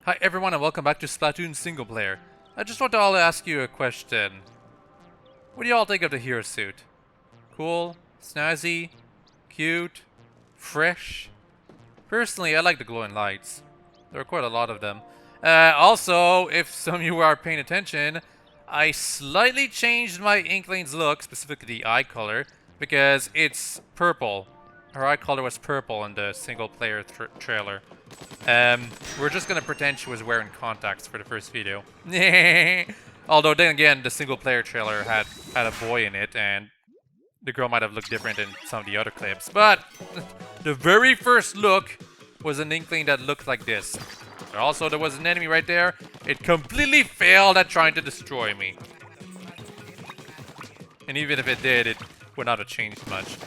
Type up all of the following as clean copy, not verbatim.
Hi everyone and welcome back to Splatoon single player. I just want to all ask you a question. What do you all think of the hero suit? Cool? Snazzy? Cute? Fresh? Personally, I like the glowing lights. There are quite a lot of them. Also, if some of you are paying attention, I slightly changed my Inkling's look, specifically the eye color, because it's purple. Her eye color was purple in the single player trailer. We're just gonna pretend she was wearing contacts for the first video. Although then again, the single player trailer had a boy in it, and the girl might have looked different in some of the other clips. But the very first look was an Inkling that looked like this. Also, there was an enemy right there. It completely failed at trying to destroy me. And even if it did, it would not have changed much.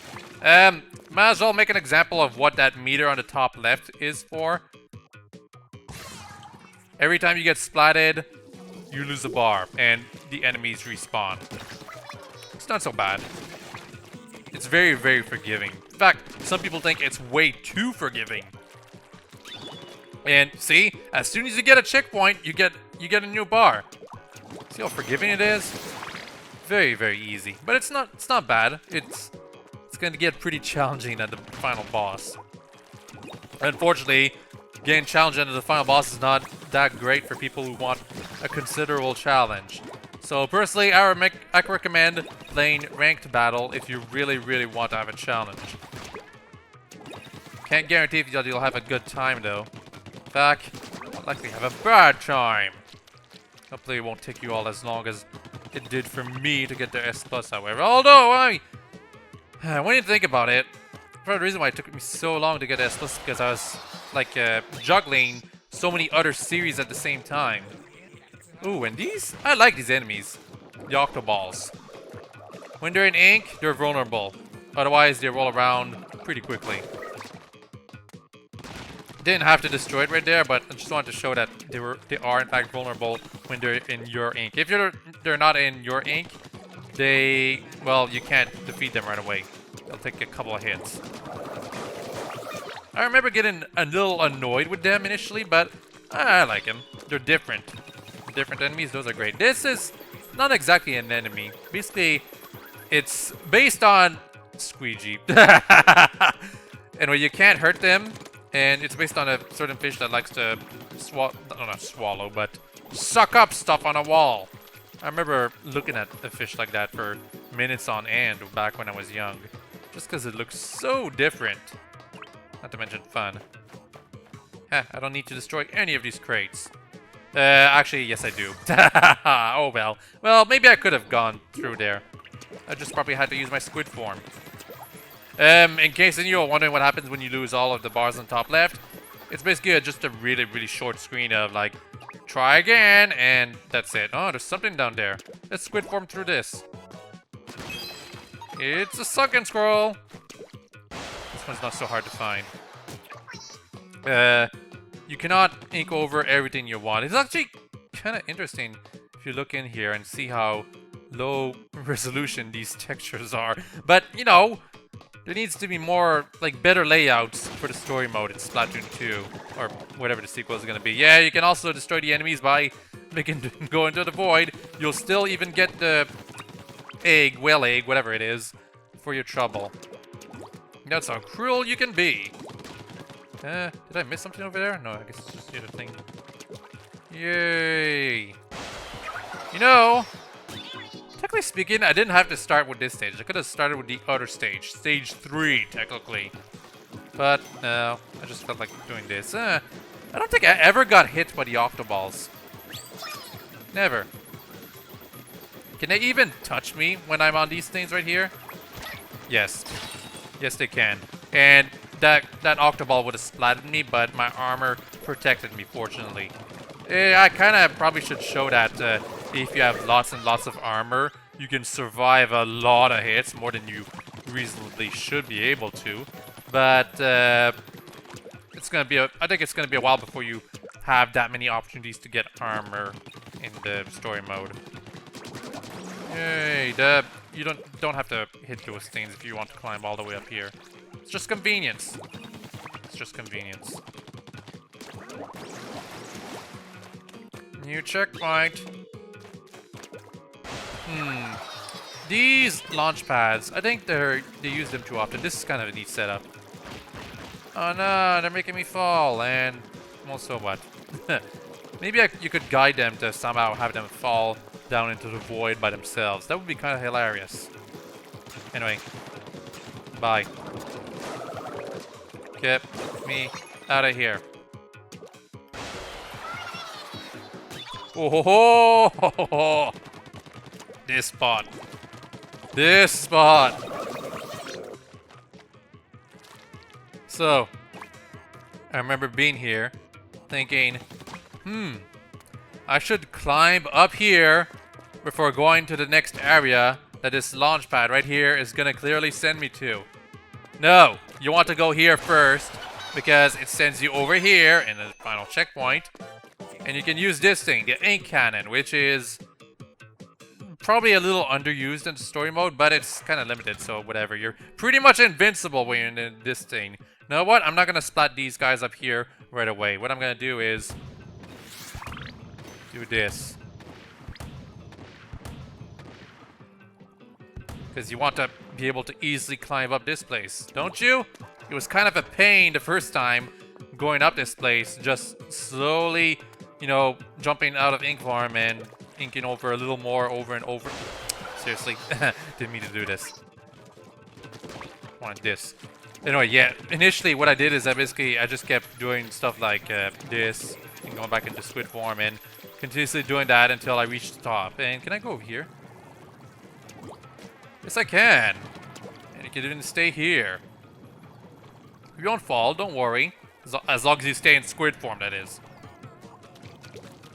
Might as well make an example of what that meter on the top left is for. Every time you get splatted, you lose a bar, and the enemies respawn. It's not so bad. It's very, very forgiving. In fact, some people think it's way too forgiving. And see, as soon as you get a checkpoint, you get a new bar. See how forgiving it is? Very, very easy. But it's not bad. It's going to get pretty challenging at the final boss. Unfortunately, getting challenged at the final boss is not that great for people who want a considerable challenge. So personally, I recommend playing ranked battle if you really, really want to have a challenge. Can't guarantee that you'll have a good time though. In fact, I'll likely have a bad time. Hopefully it won't take you all as long as it did for me to get the S+, however. Although, when you think about it, part of the reason why it took me so long to get S+ is because I was, like, juggling so many other series at the same time. Ooh, and these? I like these enemies. The Octo balls. When they're in ink, they're vulnerable. Otherwise, they roll around pretty quickly. Didn't have to destroy it right there, but I just wanted to show that they are in fact vulnerable when they're in your ink. If they're not in your ink, well, you can't defeat them right away. They'll take a couple of hits. I remember getting a little annoyed with them initially, but I like them. They're different. Different enemies, those are great. This is not exactly an enemy. Basically, it's based on Squeegee. Anyway, you can't hurt them, and it's based on a certain fish that likes to not swallow, but suck up stuff on a wall. I remember looking at a fish like that for minutes on end back when I was young. Just because it looks so different. Not to mention fun. Heh, I don't need to destroy any of these crates. Actually, yes I do. Oh well. Well, maybe I could have gone through there. I just probably had to use my squid form. In case any of you are wondering what happens when you lose all of the bars on top left, it's basically just a really, really short screen of like, try again, and that's it. Oh, there's something down there. Let's squid form through this. It's a sunken scroll. This one's not so hard to find. You cannot ink over everything you want. It's actually kind of interesting if you look in here and see how low resolution these textures are. But, you know, there needs to be more, like, better layouts for the story mode in Splatoon 2, or whatever the sequel is going to be. Yeah, you can also destroy the enemies by making them go into the void. You'll still even get the egg, whale egg, whatever it is, for your trouble. That's how cruel you can be. Did I miss something over there? No, I guess it's just the other thing. Yay! You know, technically speaking, I didn't have to start with this stage. I could have started with the other stage. Stage 3, technically. But, no, I just felt like doing this. I don't think I ever got hit by the Octoballs. Never. Can they even touch me when I'm on these things right here? Yes. Yes, they can. And that Octoball would have splattered me, but my armor protected me, fortunately. I kind of probably should show that if you have lots and lots of armor, you can survive a lot of hits, more than you reasonably should be able to. But it's gonna be I think it's gonna be a while before you have that many opportunities to get armor in the story mode. Yay! You don't have to hit those things if you want to climb all the way up here. It's just convenience. It's just convenience. New checkpoint. These launch pads, I think they use them too often. This is kind of a neat setup. Oh no, they're making me fall, and also what? Maybe you could guide them to somehow have them fall down into the void by themselves. That would be kind of hilarious. Anyway, bye. Get me out of here. Oh, ho, ho, ho. This spot. This spot. So, I remember being here, thinking, I should climb up here before going to the next area that this launch pad right here is gonna clearly send me to. No, you want to go here first because it sends you over here in the final checkpoint, and you can use this thing, the ink cannon, which is probably a little underused in story mode, but it's kind of limited, so whatever. You're pretty much invincible when you're in this thing. You know what? I'm not gonna splat these guys up here right away. What I'm gonna do is do this. Because you want to be able to easily climb up this place, don't you? It was kind of a pain the first time going up this place, just slowly, you know, jumping out of ink farm and inking over a little more over and over. Seriously, didn't mean to do this. Want this. Anyway, yeah, initially what I did is I just kept doing stuff like this, and going back into squid form, and continuously doing that until I reached the top. And can I go over here? Yes, I can. And you can even stay here. You won't fall, don't worry. As long as you stay in squid form, that is.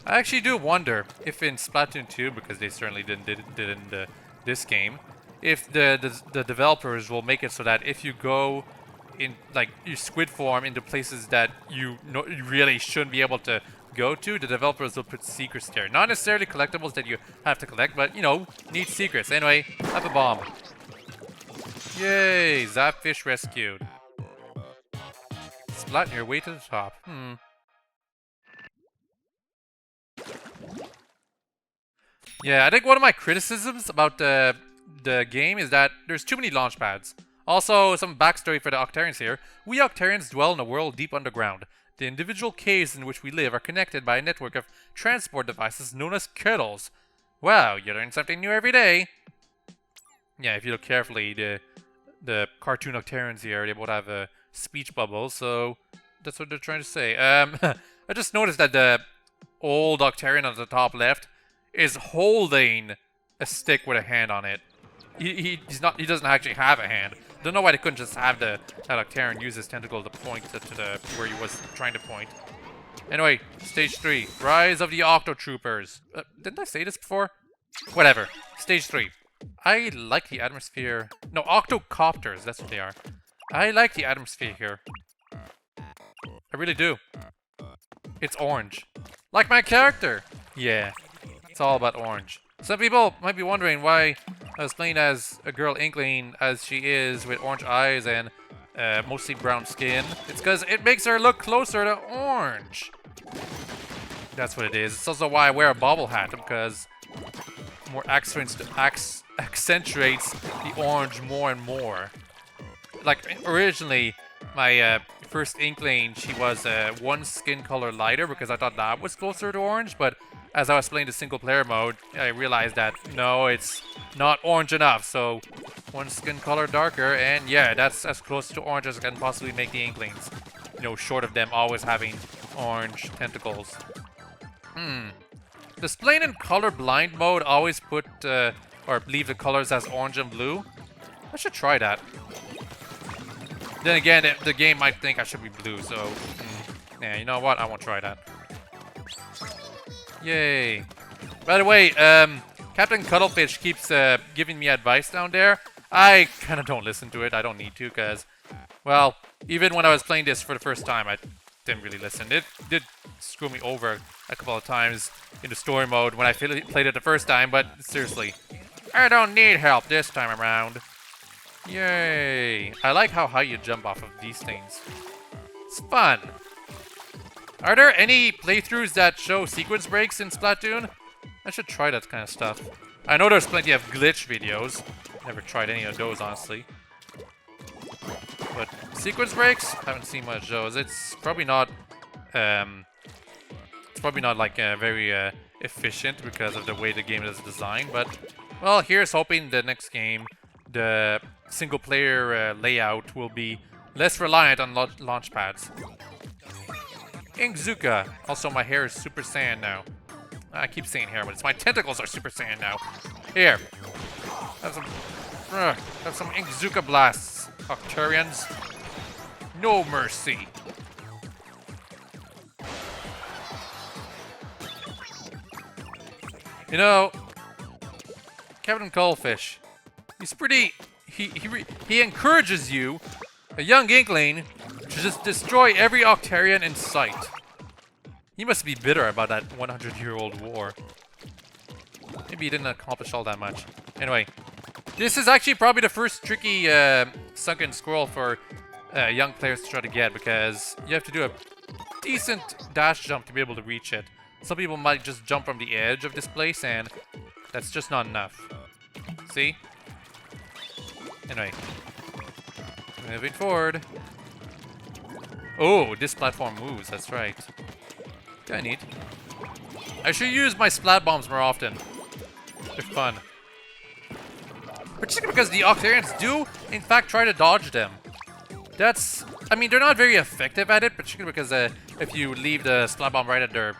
I actually do wonder if in Splatoon 2, because they certainly did in this game, if the developers will make it so that if you go in like your squid form into places that you really shouldn't be able to go to, the developers will put secrets there. Not necessarily collectibles that you have to collect, but you know, neat secrets. Anyway, have a bomb. Yay, Zapfish rescued. Splat your way to the top. Yeah, I think one of my criticisms about the game is that there's too many launch pads. Also, some backstory for the Octarians here. We Octarians dwell in a world deep underground. The individual caves in which we live are connected by a network of transport devices known as kettles. Wow, you learn something new every day. Yeah, if you look carefully, the cartoon Octarians here, they both have a speech bubble, so that's what they're trying to say. I just noticed that the old Octarian at the top left is holding a stick with a hand on it. He doesn't actually have a hand. Don't know why they couldn't just have that Octarian use his tentacle to point to where he was trying to point. Anyway, stage 3, Rise of the Octo Troopers. Didn't I say this before? Whatever. Stage 3. I like the atmosphere. No, Octocopters, that's what they are. I like the atmosphere here. I really do. It's orange. Like my character! Yeah, it's all about orange. Some people might be wondering why I was playing as a girl inkling as she is with orange eyes and mostly brown skin. It's because it makes her look closer to orange. That's what it is. It's also why I wear a bobble hat, because more accentuates the orange more and more. Like, originally, my first inkling, she was one skin color lighter because I thought that was closer to orange, but as I was playing the single player mode, I realized that no, it's not orange enough, so one skin color darker, and yeah, that's as close to orange as I can possibly make the inklings. You know, short of them always having orange tentacles. Displaying in colorblind mode always put, or leave the colors as orange and blue. I should try that. Then again, the game might think I should be blue, so yeah, you know what? I won't try that. Yay. By the way, Captain Cuttlefish keeps giving me advice down there. I kind of don't listen to it. I don't need to, because, well, even when I was playing this for the first time, I didn't really listen. It did screw me over a couple of times in the story mode when I played it the first time, but seriously, I don't need help this time around. Yay. I like how high you jump off of these things. It's fun. Are there any playthroughs that show sequence breaks in Splatoon? I should try that kind of stuff. I know there's plenty of glitch videos. Never tried any of those, honestly. But sequence breaks? Haven't seen much of those. It's probably not like very efficient because of the way the game is designed. But well, here's hoping the next game, the single-player layout will be less reliant on launch pads. Inkzuka. Also, my hair is Super Saiyan now. I keep saying hair, but it's my tentacles are Super Saiyan now. Here. Have some Inkzuka blasts, Octarians. No mercy. You know, Captain Cullfish, he's pretty... He encourages you, a young Inkling, to just destroy every Octarian in sight. He must be bitter about that 100-year-old war. Maybe he didn't accomplish all that much. Anyway, this is actually probably the first tricky sunken scroll for young players to try to get, because you have to do a decent dash jump to be able to reach it. Some people might just jump from the edge of this place, and that's just not enough. See? Anyway. Moving forward. Oh, this platform moves, that's right. Kinda neat. I should use my splat bombs more often. They're fun. Particularly because the Octarians do, in fact, try to dodge them. That's... I mean, they're not very effective at it, particularly because if you leave the splat bomb right at their...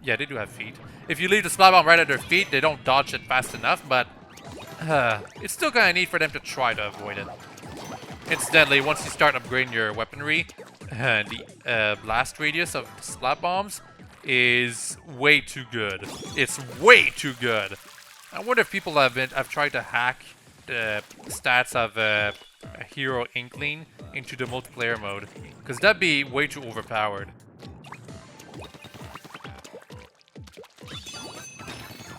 yeah, they do have feet. If you leave the splat bomb right at their feet, they don't dodge it fast enough, but... it's still kind of neat for them to try to avoid it. Incidentally, once you start upgrading your weaponry, the blast radius of splat bombs is way too good. It's way too good. I wonder if people have tried to hack the stats of a hero Inkling into the multiplayer mode, because that'd be way too overpowered.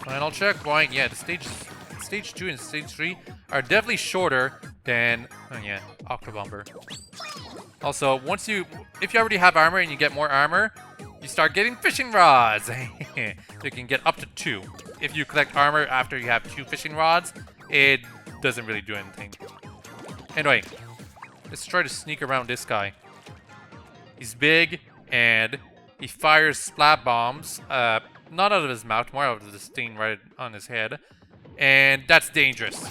Final checkpoint. Yeah, the stage 2 and stage 3 are definitely shorter than Octo Bomber. Also, if you already have armor and you get more armor, you start getting fishing rods. You can get up to 2. If you collect armor after you have 2 fishing rods, it doesn't really do anything. Anyway, let's try to sneak around this guy. He's big and he fires splat bombs, not out of his mouth, more out of this thing right on his head, and that's dangerous.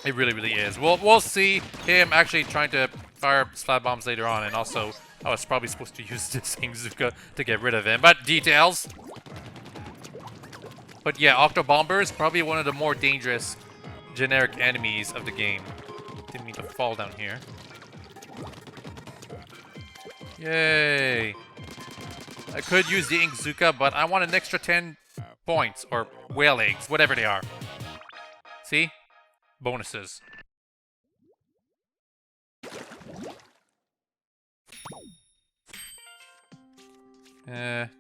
It really, really is. We'll see him actually trying to fire splat bombs later on, and also I was probably supposed to use this Inkzuka to get rid of him, but details. But yeah, Octo Bomber is probably one of the more dangerous generic enemies of the game. Didn't mean to fall down here. Yay! I could use the Inkzuka, but I want an extra 10 points, or whale eggs, whatever they are. See? Bonuses.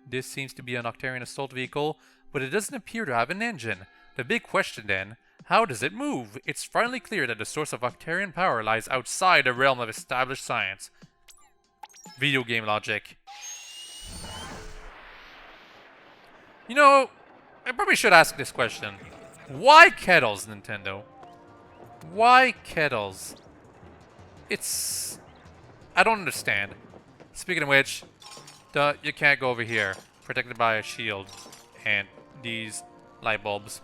This seems to be an Octarian assault vehicle, but it doesn't appear to have an engine. The big question then, how does it move? It's finally clear that the source of Octarian power lies outside the realm of established science. Video game logic. You know, I probably should ask this question. Why kettles, Nintendo? Why kettles? It's... I don't understand. Speaking of which, you can't go over here. Protected by a shield and these light bulbs.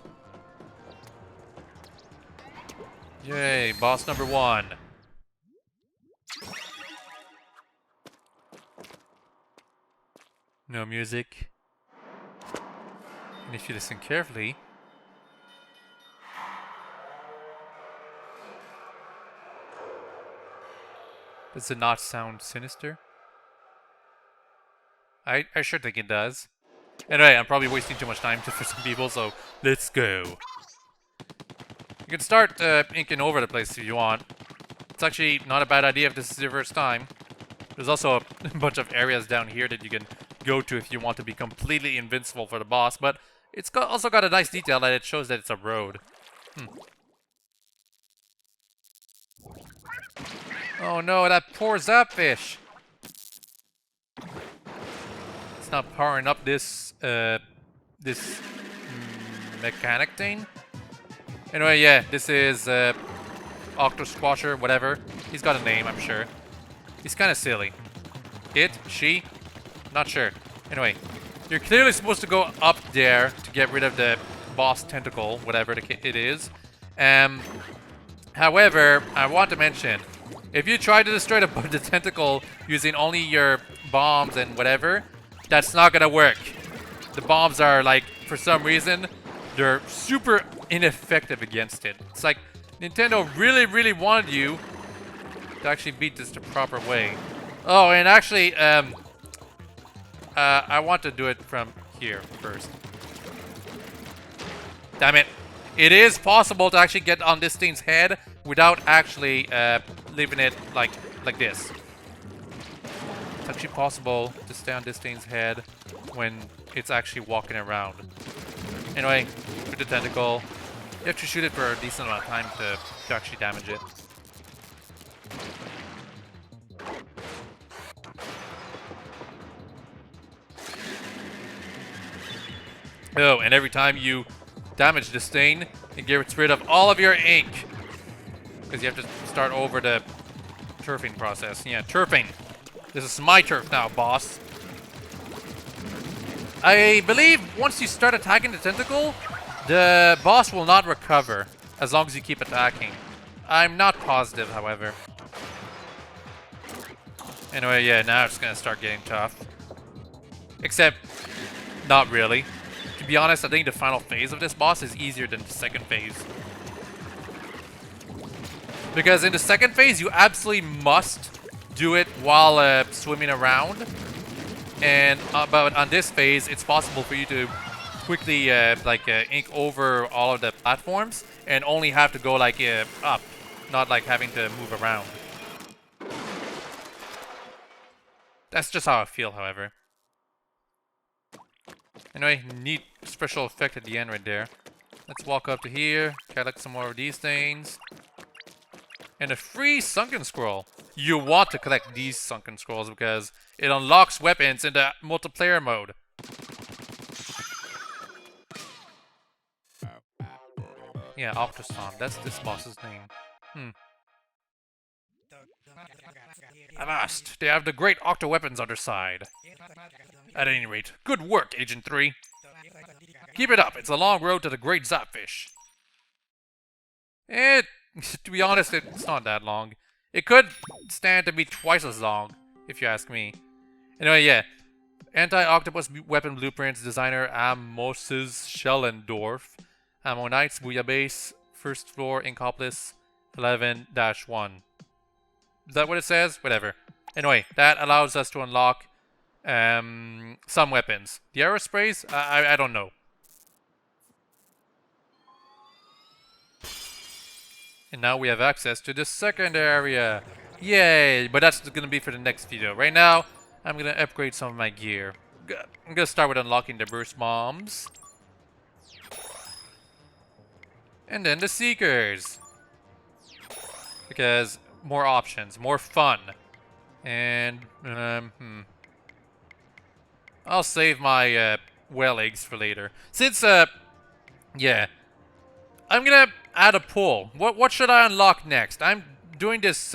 Yay, boss number 1. No music. And if you listen carefully, does it not sound sinister? I sure think it does. Anyway, I'm probably wasting too much time for some people, so let's go. You can start inking over the place if you want. It's actually not a bad idea if this is your first time. There's also a bunch of areas down here that you can go to if you want to be completely invincible for the boss, but it's also got a nice detail that it shows that it's a road. Oh no, that poor Zapfish! not powering up this this mechanic thing. Anyway, yeah, this is Octo Squasher, whatever. He's got a name, I'm sure. He's kind of silly. It, she, not sure. Anyway, you're clearly supposed to go up there to get rid of the boss tentacle, whatever it is. However, I want to mention, if you try to destroy the tentacle using only your bombs and whatever, that's not gonna work. The bombs are like, for some reason, they're super ineffective against it. It's like Nintendo really, really wanted you to actually beat this the proper way. Oh, and actually, I want to do it from here first. Damn it. It is possible to actually get on this thing's head without actually leaving it like this. It's actually possible to stay on this thing's head when it's actually walking around. Anyway, with the tentacle, you have to shoot it for a decent amount of time to actually damage it. Oh, and every time you damage this thing, it gets rid of all of your ink. Because you have to start over the turfing process. Yeah, turfing. This is my turf now, boss. I believe once you start attacking the tentacle, the boss will not recover as long as you keep attacking. I'm not positive, however. Anyway, yeah, now it's gonna start getting tough. Except, not really. To be honest, I think the final phase of this boss is easier than the second phase. Because in the second phase, you absolutely must do it while swimming around. And but on this phase, it's possible for you to quickly ink over all of the platforms and only have to go like up, not like having to move around. That's just how I feel, however. Anyway, neat special effect at the end right there. Let's walk up to here, collect some more of these things. And a free sunken scroll. You want to collect these sunken scrolls because it unlocks weapons in the multiplayer mode. Yeah, Octos, that's this boss's name. Avast, they have the great Octo weapons on their side. At any rate, good work, Agent 3. Keep it up, it's a long road to the great Zapfish. To be honest, it's not that long. It could stand to be twice as long, if you ask me. Anyway, yeah. Anti-Octopus Weapon Blueprints, designer Moses Schellendorf. Ammonites, Bouillabaisse, first floor, Inkopolis, 11-1. Is that what it says? Whatever. Anyway, that allows us to unlock some weapons. The aerosprays? I don't know. And now we have access to the second area. Yay! But that's going to be for the next video. Right now, I'm going to upgrade some of my gear. I'm going to start with unlocking the burst bombs. And then the seekers. Because more options, more fun. And, I'll save my whale eggs for later. Since, yeah. I'm gonna add a poll. What should I unlock next? I'm doing this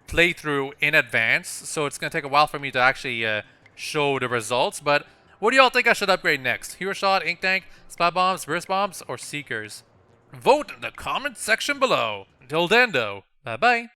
playthrough in advance, so it's gonna take a while for me to actually show the results. But what do y'all think I should upgrade next? Hero Shot, Ink Tank, Splat Bombs, Burst Bombs, or Seekers? Vote in the comment section below. Until then, though, bye-bye.